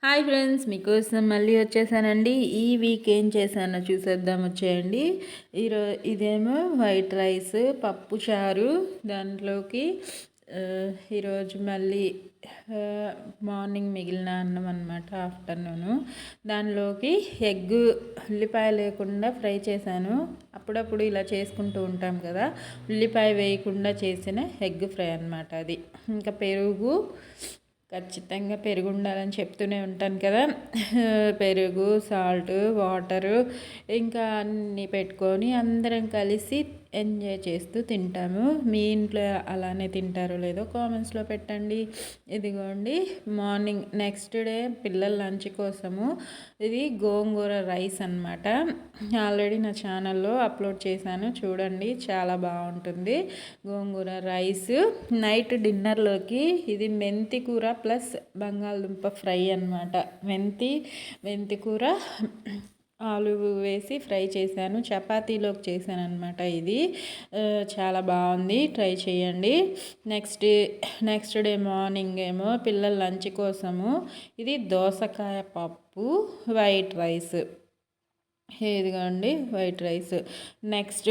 Hi friends, మీకోసం మళ్ళీ వచ్చేసానండి. ఈ వీక్ ఏం చేశానో చూసేద్దాం వచ్చేయండి. ఇదేమో వైట్ రైస్, పప్పు చారు, దాంట్లోకి ఈరోజు మళ్ళీ మార్నింగ్ మిగిలిన అన్నం అనమాట, ఆఫ్టర్నూను. దానిలోకి ఉల్లిపాయ లేకుండా ఫ్రై చేశాను. అప్పుడప్పుడు ఇలా చేసుకుంటూ ఉంటాం కదా, ఉల్లిపాయ వేయకుండా చేసిన ఎగ్ ఫ్రై అనమాట అది. ఇంకా పెరుగు, ఖచ్చితంగా పెరుగు ఉండాలని చెప్తూనే ఉంటాను కదా. పెరుగు, సాల్ట్, వాటరు ఇంకా అన్నీ పెట్టుకొని అందరం కలిసి ఎంజాయ్ చేస్తూ తింటాము. మీ ఇంట్లో అలానే తింటారో లేదో కామెంట్స్లో పెట్టండి. ఇదిగోండి, మార్నింగ్ నెక్స్ట్ డే పిల్లల లంచ్ కోసము ఇది గోంగూర రైస్ అనమాట. ఆల్రెడీ నా ఛానల్లో అప్లోడ్ చేశాను, చూడండి, చాలా బాగుంటుంది గోంగూర రైస్. నైట్ డిన్నర్లోకి ఇది మెంతి కూర ప్లస్ బంగాళదుంప ఫ్రై అనమాట. మెంతి కూర ఆలు వేసి ఫ్రై చేశాను, చపాతీలోకి చేశాను అనమాట. ఇది చాలా బాగుంది, ట్రై చేయండి. నెక్స్ట్ డే మార్నింగ్ ఏమో పిల్లల లంచ్ కోసము ఇది దోసకాయ పప్పు, వైట్ రైస్. ఇదిగోండి వైట్ రైస్. నెక్స్ట్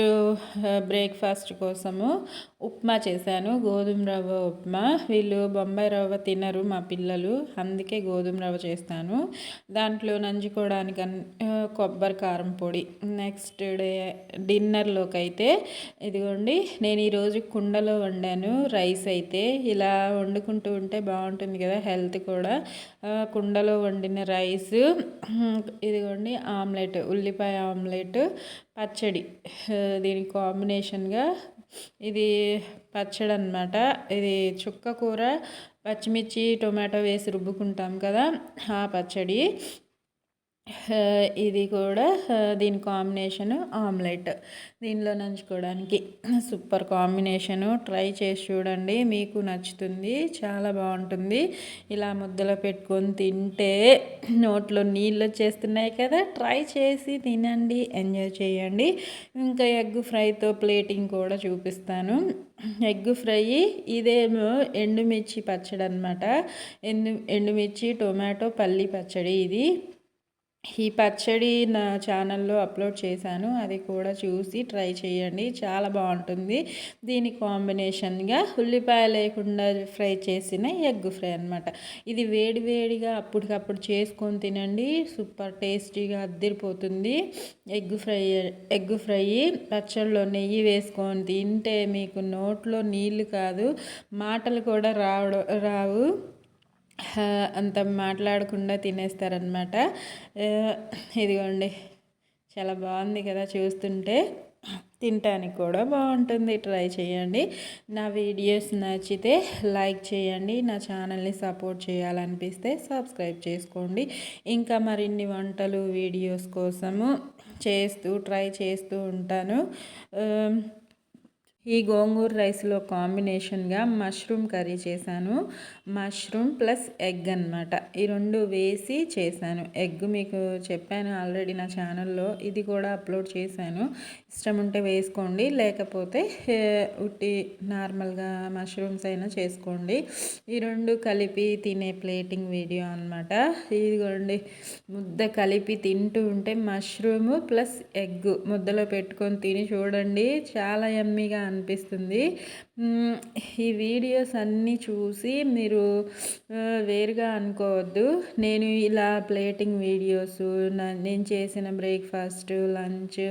బ్రేక్ఫాస్ట్ కోసము ఉప్మా చేశాను, గోధుమ రవ్వ ఉప్మా. వీళ్ళు బొంబాయి రవ్వ తినరు మా పిల్లలు, అందుకే గోధుమ రవ్వ చేస్తాను. దాంట్లో నంచుకోవడానికి కొబ్బరి కారం పొడి. నెక్స్ట్ డే డిన్నర్లోకి అయితే ఇదిగోండి, నేను ఈరోజు కుండలో వండాను రైస్. అయితే ఇలా వండుకుంటూ ఉంటే బాగుంటుంది కదా, హెల్త్ కూడా. కుండలో వండిన రైస్, ఇదిగోండి ఆమ్లెట్, ఉల్లిపాయ ఆమ్లెట్, పచ్చడి. దీనికి కాంబినేషన్గా ఇది పచ్చడి అనమాట. ఇది చుక్క కూర, పచ్చిమిర్చి, టొమాటో వేసి రుబ్బుకుంటాం కదా, ఆ పచ్చడి. ఇది కూడా దీని కాంబినేషను ఆమ్లెట్. దీనిలో నంచుకోవడానికి సూపర్ కాంబినేషను. ట్రై చేసి చూడండి, మీకు నచ్చుతుంది, చాలా బాగుంటుంది. ఇలా ముద్దలో పెట్టుకొని తింటే నోట్లో నీళ్ళు వచ్చేస్తున్నాయి కదా. ట్రై చేసి తినండి, ఎంజాయ్ చేయండి. ఇంకా ఎగ్ ఫ్రైతో ప్లేటింగ్ కూడా చూపిస్తాను. ఎగ్ ఫ్రై, ఇదేమో ఎండుమిర్చి పచ్చడి అనమాట. ఎండుమిర్చి, టొమాటో, పల్లి పచ్చడి ఇది. ఈ పచ్చడి నా ఛానల్లో అప్లోడ్ చేశాను, అది కూడా చూసి ట్రై చేయండి, చాలా బాగుంటుంది. దీని కాంబినేషన్గా ఉల్లిపాయ లేకుండా ఫ్రై చేసిన ఎగ్ ఫ్రై అనమాట. ఇది వేడివేడిగా అప్పటికప్పుడు చేసుకొని తినండి, సూపర్ టేస్టీగా అద్దిరిపోతుంది. ఎగ్ ఫ్రై పచ్చడిలో నెయ్యి వేసుకొని తింటే మీకు నోట్లో నీళ్ళు కాదు, మాటలు కూడా రావు, అంత మాట్లాడకుండా తినేస్తారనమాట. ఇదిగోండి, చాలా బాగుంది కదా, చూస్తుంటే తినటానికి కూడా బాగుంటుంది. ట్రై చేయండి. నా వీడియోస్ నచ్చితే లైక్ చేయండి, నా ఛానల్ని సపోర్ట్ చేయాలనిపిస్తే సబ్స్క్రైబ్ చేసుకోండి. ఇంకా మరిన్ని వంటలు వీడియోస్ కోసము ట్రై చేస్తూ ఉంటాను. ఈ గోంగూర రైస్లో కాంబినేషన్గా మష్రూమ్ కర్రీ చేశాను. మష్రూమ్ ప్లస్ ఎగ్ అనమాట, ఈ రెండు వేసి చేశాను. ఎగ్ మీకు చెప్పాను ఆల్రెడీ నా ఛానల్లో, ఇది కూడా అప్లోడ్ చేశాను. ఇష్టం ఉంటే వేసుకోండి, లేకపోతే ఉట్టి నార్మల్గా మష్రూమ్స్ అయినా చేసుకోండి. ఈ రెండు కలిపి తినే ప్లేటింగ్ వీడియో అనమాట. ఇదిగోండి, ముద్ద కలిపి తింటూ ఉంటే మష్రూమ్ ప్లస్ ఎగ్ ముద్దలో పెట్టుకొని తిని చూడండి, చాలా యమ్మీగా అనిపిస్తుంది. ఈ వీడియోస్ అన్నీ చూసి మీరు వేరుగా అనుకోవద్దు. నేను ఇలా ప్లేటింగ్ వీడియోస్, నేను చేసిన బ్రేక్ఫాస్ట్, లంచ్,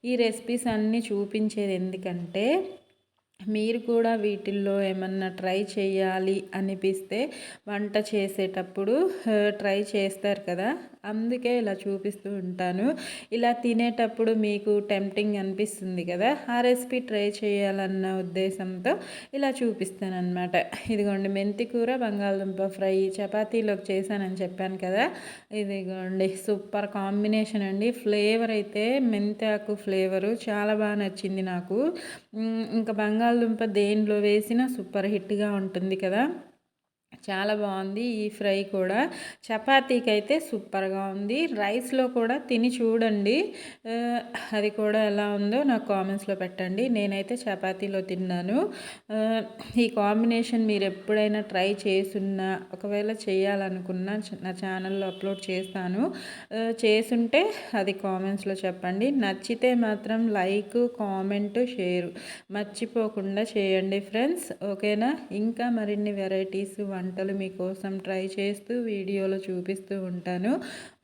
ఈ రెసిపీస్ అన్నీ చూపించేది ఎందుకంటే మీరు కూడా వీటిల్లో ఏమన్నా ట్రై చేయాలి అనిపిస్తే వంట చేసేటప్పుడు ట్రై చేస్తారు కదా, అందుకే ఇలా చూపిస్తూ ఉంటాను. ఇలా తినేటప్పుడు మీకు టెంప్టింగ్ అనిపిస్తుంది కదా, ఆ రెసిపీ ట్రై చేయాలన్న ఉద్దేశంతో ఇలా చూపిస్తాను అనమాట. ఇదిగోండి, మెంతి కూర, బంగాళదుంప ఫ్రై చపాతీలోకి చేశానని చెప్పాను కదా. ఇదిగోండి, సూపర్ కాంబినేషన్ అండి. ఫ్లేవర్ అయితే మెంతాకు ఫ్లేవరు చాలా బాగా నచ్చింది నాకు. ఇంకా బంగాళదుంప దేనిలో వేసినా సూపర్ హిట్గా ఉంటుంది కదా, చాలా బాగుంది ఈ ఫ్రై కూడా. చపాతీకి అయితే సూపర్గా ఉంది. రైస్లో కూడా తిని చూడండి, అది కూడా ఎలా ఉందో నాకు కామెంట్స్లో పెట్టండి. నేనైతే చపాతీలో తిన్నాను. ఈ కాంబినేషన్ మీరు ఎప్పుడైనా ట్రై చేసున్నా, ఒకవేళ చేయాలనుకున్నా నా ఛానల్లో అప్లోడ్ చేస్తాను. చేసుంటే అది కామెంట్స్లో చెప్పండి. నచ్చితే మాత్రం లైక్, కామెంట్, షేర్ మర్చిపోకుండా చేయండి ఫ్రెండ్స్. ఓకేనా? ఇంకా మరిన్ని వెరైటీస్ వంటలు మీకోసం ట్రై చేస్తూ వీడియోలో చూపిస్తూ ఉంటాను.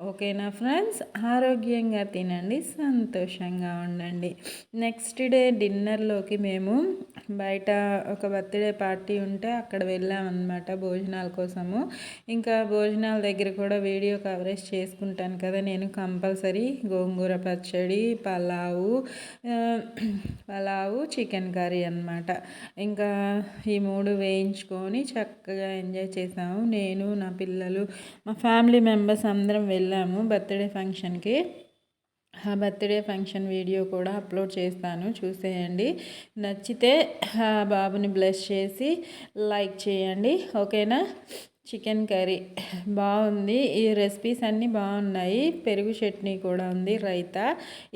ఓకేనా ఫ్రెండ్స్? ఆరోగ్యంగా తినండి, సంతోషంగా ఉండండి. నెక్స్ట్ డే డిన్నర్లోకి మేము బయట ఒక బర్త్డే పార్టీ ఉంటే అక్కడ వెళ్ళామన్నమాట భోజనాల కోసము. ఇంకా భోజనాల దగ్గర కూడా వీడియో కవరేజ్ చేసుకుంటాను కదా నేను కంపల్సరీ. గోంగూర పచ్చడి, పలావు, చికెన్ కర్రీ అన్నమాట. ఇంకా ఈ 3 వేయించుకొని చక్కగా ఎంజాయ్ చేసాము. నేను, నా పిల్లలు, మా ఫ్యామిలీ మెంబర్స్ అందరం వెళ్ళాము బర్త్డే ఫంక్షన్కి. ఆ బర్త్డే ఫంక్షన్ వీడియో కూడా అప్లోడ్ చేస్తాను, చూసేయండి. నచ్చితే బాబుని బ్లెస్ చేసి లైక్ చేయండి. ఓకేనా? చికెన్ కర్రీ బాగుంది. ఈ రెసిపీస్ అన్నీ బాగున్నాయి. పెరుగు చట్నీ కూడా ఉంది, రైతా.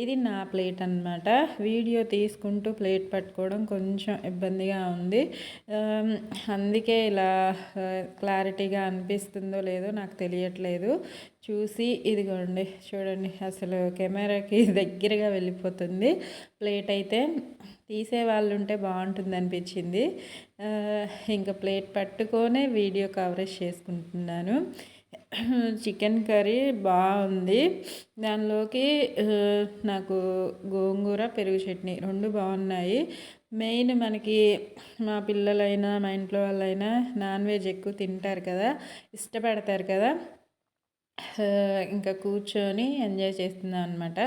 ఇది నా ప్లేట్ అన్నమాట. వీడియో తీసుకుంటూ ప్లేట్ పట్టుకోవడం కొంచెం ఇబ్బందిగా ఉంది. అందుకే ఇలా క్లారిటీగా అనిపిస్తుందో లేదో నాకు తెలియట్లేదు. చూసి ఇదిగోండి చూడండి, అసలు కెమెరాకి దగ్గరగా వెళ్ళిపోతుంది ప్లేట్. అయితే తీసే వాళ్ళు ఉంటే బాగుంటుంది అనిపించింది. ఇంకా ప్లేట్ పట్టుకొనే వీడియో కవరేజ్ చేసుకుంటున్నాను. చికెన్ కర్రీ బాగుంది. దానిలోకి నాకు గోంగూర, పెరుగు చట్నీ 2 బాగున్నాయి. మెయిన్ మనకి మా పిల్లలైనా మా ఇంట్లో వాళ్ళైనా నాన్ వెజ్ ఎక్కువ తింటారు కదా, ఇష్టపడతారు కదా. ఇంకా కూర్చొని ఎంజాయ్ చేస్తున్నాం అనమాట.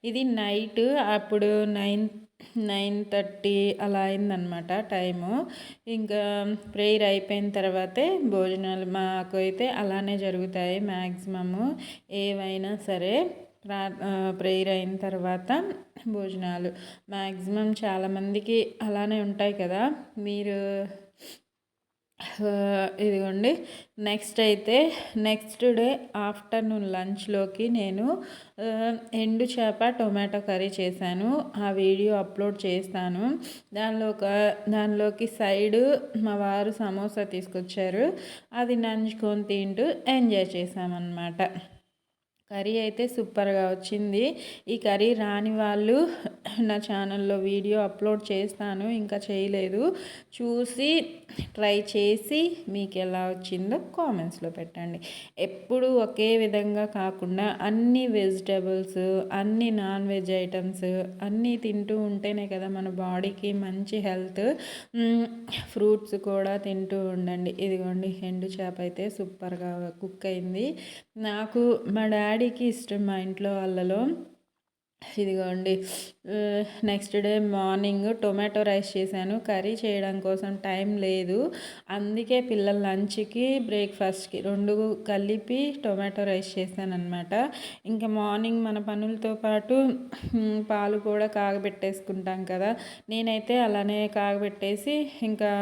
ఇది నైట్ అప్పుడు 9:30 అలా అయిందనమాట టైము. ఇంకా ప్రేయర్ అయిపోయిన తర్వాతే భోజనాలు మాకు అయితే అలానే జరుగుతాయి మ్యాక్సిమము. ఏవైనా సరే ప్రేయర్ అయిన తర్వాత భోజనాలు మ్యాక్సిమం చాలామందికి అలానే ఉంటాయి కదా. మీరు ఇదిగోండి. నెక్స్ట్ డే ఆఫ్టర్నూన్ లంచ్లోకి నేను ఎండు చేప టొమాటో కర్రీ చేశాను. ఆ వీడియో అప్లోడ్ చేస్తాను. దానిలోకి సైడు మా వారు సమోసా తీసుకొచ్చారు. అది నంచుకొని తింటూ ఎంజాయ్ చేసామన్నమాట. కర్రీ అయితే సూపర్గా వచ్చింది. ఈ కర్రీ రాని వాళ్ళు నా ఛానల్లో వీడియో అప్లోడ్ చేస్తాను, ఇంకా చేయలేదు. చూసి ట్రై చేసి మీకు ఎలా వచ్చిందో కామెంట్స్లో పెట్టండి. ఎప్పుడు ఒకే విధంగా కాకుండా అన్ని వెజిటేబుల్స్, అన్ని నాన్ వెజ్ ఐటమ్స్ అన్నీ తింటూ ఉంటేనే కదా మన బాడీకి మంచి హెల్త్. ఫ్రూట్స్ కూడా తింటూ ఉండండి. ఇదిగోండి ఎండు చేప అయితే సూపర్గా కుక్ అయింది. నాకు మా డాడీకి ఇష్టం మా ఇంట్లో వాళ్ళలో. ఇదిగోండి. Next day morning tomato rice చేశాను. కర్రీ చేయడం కోసం టైం లేదు, అందుకే పిల్లల లంచ్కి బ్రేక్ఫాస్ట్కి 2 కలిపి టొమాటో రైస్ చేశాను అనమాట. ఇంకా మార్నింగ్ మన పనులతో పాటు పాలు కూడా కాగబెట్టేసుకుంటాం కదా. నేనైతే అలానే కాగబెట్టేసి ఇంకా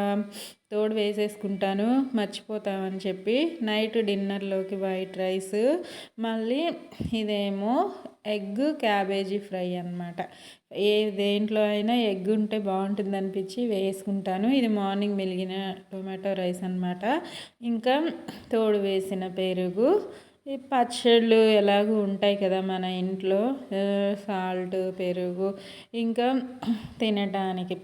తోడు వేసేసుకుంటాను, మర్చిపోతామని చెప్పి. నైట్ డిన్నర్లోకి వైట్ రైస్, మళ్ళీ ఇదేమో ఎగ్ క్యాబేజీ ఫ్రై అన్నమాట. దేంట్లో అయినా ఎగ్ ఉంటే బాగుంటుంది అనిపించి వేసుకుంటాను. ఇది మార్నింగ్ మెలిగిన టొమాటో రైస్ అన్నమాట. ఇంకా తోడు వేసిన పెరుగు, ఈ పచ్చళ్ళు ఎలాగూ ఉంటాయి కదా మన ఇంట్లో, సాల్ట్, పెరుగు, ఇంకా తినడానికి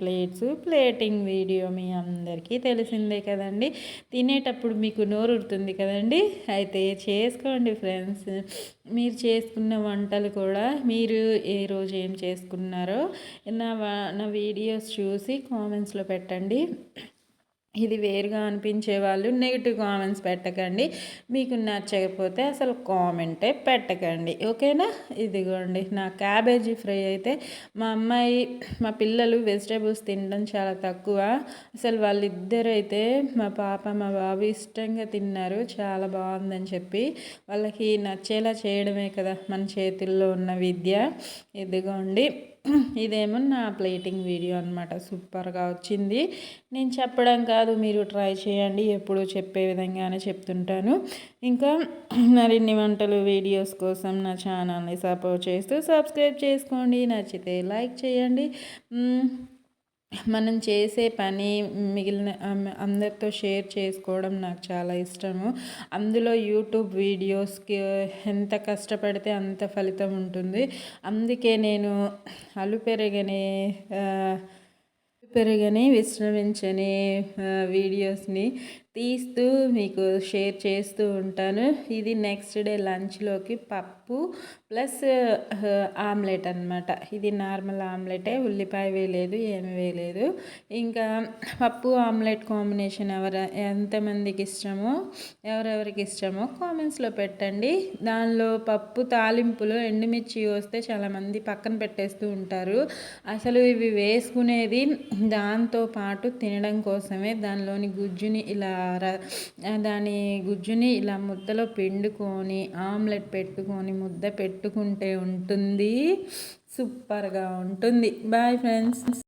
ప్లేటింగ్ వీడియో మీ అందరికీ తెలిసిందే కదండి. తినేటప్పుడు మీకు నోరు ఊరుతుంది కదండి. అయితే చేసుకోండి ఫ్రెండ్స్. మీరు చేసుకున్న వంటలు కూడా మీరు ఏ రోజు ఏం చేసుకున్నారో నా వీడియోస్ చూసి కామెంట్స్లో పెట్టండి. ఇది వేరుగా అనిపించే వాళ్ళు నెగిటివ్ కామెంట్స్ పెట్టకండి. మీకు నచ్చకపోతే అసలు కామెంటే పెట్టకండి. ఓకేనా? ఇదిగోండి నా క్యాబేజీ ఫ్రై అయితే మా పిల్లలు వెజిటేబుల్స్ తినడం చాలా తక్కువ. అసలు వాళ్ళిద్దరైతే మా పాప మా బాబు ఇష్టంగా తిన్నారు. చాలా బాగుందని చెప్పి. వాళ్ళకి నచ్చేలా చేయడమే కదా మన చేతుల్లో ఉన్న విద్య. ఇదిగోండి ఇదేమో నా ప్లేటింగ్ వీడియో అనమాట. సూపర్గా వచ్చింది. నేను చెప్పడం కాదు, మీరు ట్రై చేయండి. ఎప్పుడూ చెప్పే విధంగానే చెప్తుంటాను. ఇంకా మరిన్ని వంటలు వీడియోస్ కోసం నా ఛానల్ని సపోర్ట్ చేస్తూ సబ్స్క్రైబ్ చేసుకోండి. నచ్చితే లైక్ చేయండి. మనం చేసే పని మిగిలిన అందరితో షేర్ చేసుకోవడం నాకు చాలా ఇష్టము. అందులో యూట్యూబ్ వీడియోస్కి ఎంత కష్టపడితే అంత ఫలితం ఉంటుంది. అందుకే నేను పెరగని విశ్రమించని వీడియోస్ని తీస్తూ మీకు షేర్ చేస్తూ ఉంటాను. ఇది నెక్స్ట్ డే లంచ్లోకి పప్పు ప్లస్ ఆమ్లెట్ అనమాట. ఇది నార్మల్ ఆమ్లెటే, ఉల్లిపాయ వేయలేదు, ఏమి వేయలేదు. ఇంకా పప్పు ఆమ్లెట్ కాంబినేషన్ ఎంతమందికి ఇష్టమో, ఎవరెవరికి ఇష్టమో కామెంట్స్లో పెట్టండి. దానిలో పప్పు తాలింపులో ఎండుమిర్చి వస్తే చాలామంది పక్కన పెట్టేస్తూ ఉంటారు. అసలు ఇవి వేసుకునేది దాంతో పాటు తినడం కోసమే. దానిలోని గుజ్జుని దాని గుజ్జుని ఇలా ముద్దలో పిండుకొని ఆమ్లెట్ పెట్టుకొని ముద్ద పెట్టుకుంటే ఉంటుంది. సూపర్గా ఉంటుంది. Bye friends.